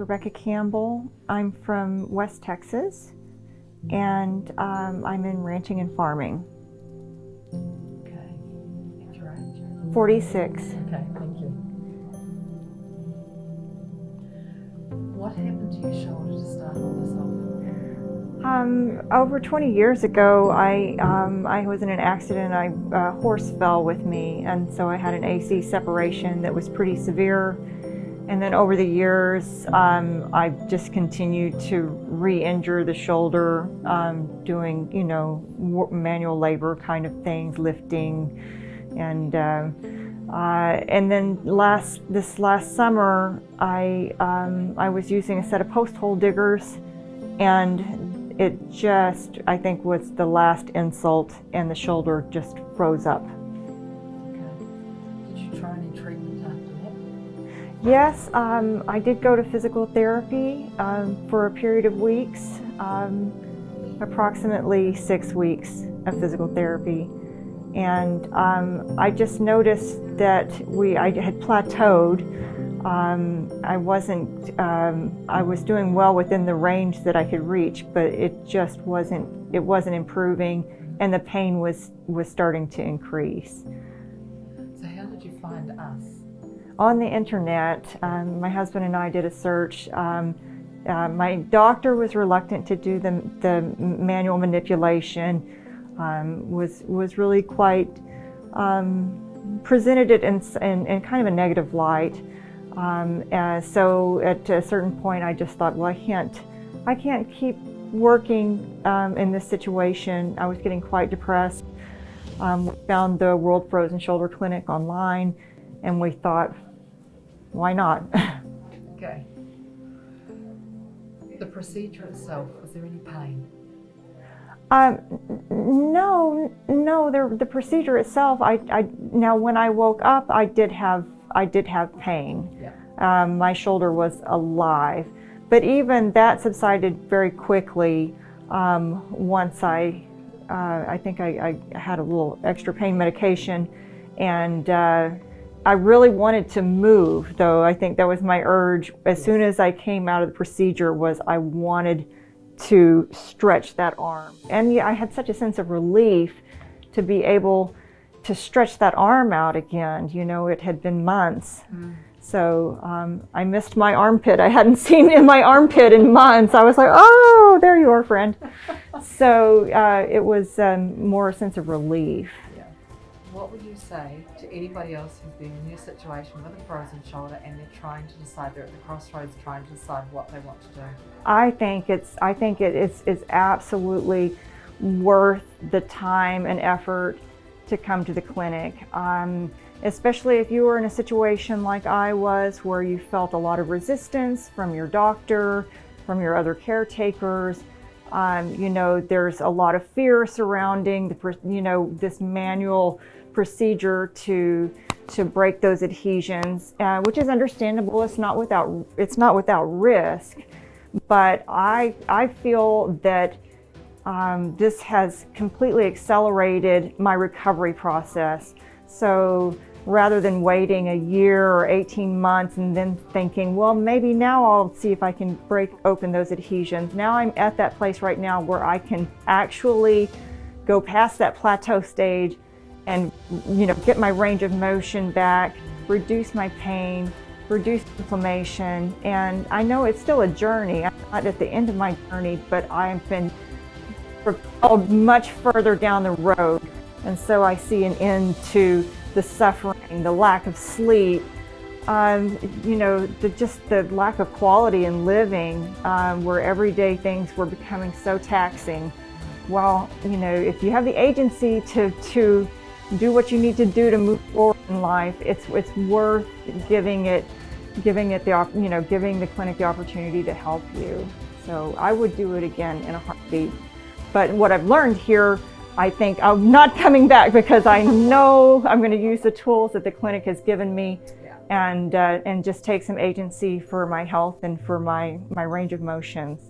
Rebecca Campbell. I'm from West Texas, and I'm in ranching and farming. Okay. And your age? 46. Okay, thank you. What happened to your shoulder to start all this off? Over 20 years ago, I was in an accident. A horse fell with me, and so I had an AC separation that was pretty severe. And then over the years, I just continued to re-injure the shoulder, doing, manual labor kind of things, lifting, and then this last summer, I was using a set of post hole diggers, and it just, I think, was the last insult, and the shoulder just froze up. Okay. Did you try any treatment after that? Yes, I did go to physical therapy for a period of weeks, approximately 6 weeks of physical therapy. And I just noticed that I had plateaued. I was doing well within the range that I could reach, but it just wasn't improving, and the pain was starting to increase. So how did you find us? On the internet, my husband and I did a search. My doctor was reluctant to do the manual manipulation, was really quite, presented it in kind of a negative light. So at a certain point, I just thought, well, I can't keep working in this situation. I was getting quite depressed. We found the World Frozen Shoulder Clinic online, and we thought, why not? Okay. The procedure itself, was there any pain? No. The procedure itself. Now when I woke up, I did have pain. Yeah. My shoulder was alive, but even that subsided very quickly once I think I had a little extra pain medication, and I really wanted to move, though. I think that was my urge as soon as I came out of the procedure, was I wanted to stretch that arm. And yeah, I had such a sense of relief to be able to stretch that arm out again. It had been months. So I missed my armpit. I hadn't seen in my armpit in months. I was like, oh, there you are, friend. So it was more a sense of relief. Yeah. What would you say to anybody else who's been in your situation with a frozen shoulder and they're trying to decide, they're at the crossroads trying to decide what they want to do? I think it is absolutely worth the time and effort to come to the clinic, especially if you were in a situation like I was, where you felt a lot of resistance from your doctor, from your other caretakers. There's a lot of fear surrounding this manual procedure to break those adhesions, which is understandable. It's not without risk, but I feel that this has completely accelerated my recovery process. So rather than waiting a year or 18 months and then thinking, well, maybe now I'll see if I can break open those adhesions, now I'm at that place right now where I can actually go past that plateau stage and get my range of motion back, reduce my pain, reduce inflammation. And I know it's still a journey. I'm not at the end of my journey, but I've been propelled much further down the road. And so I see an end to the suffering, the lack of sleep, just the lack of quality in living, where everyday things were becoming so taxing. Well, if you have the agency to do what you need to do to move forward in life, it's worth giving the clinic the opportunity to help you. So I would do it again in a heartbeat. But what I've learned here, I think I'm not coming back, because I know I'm going to use the tools that the clinic has given me, and just take some agency for my health and for my range of motions.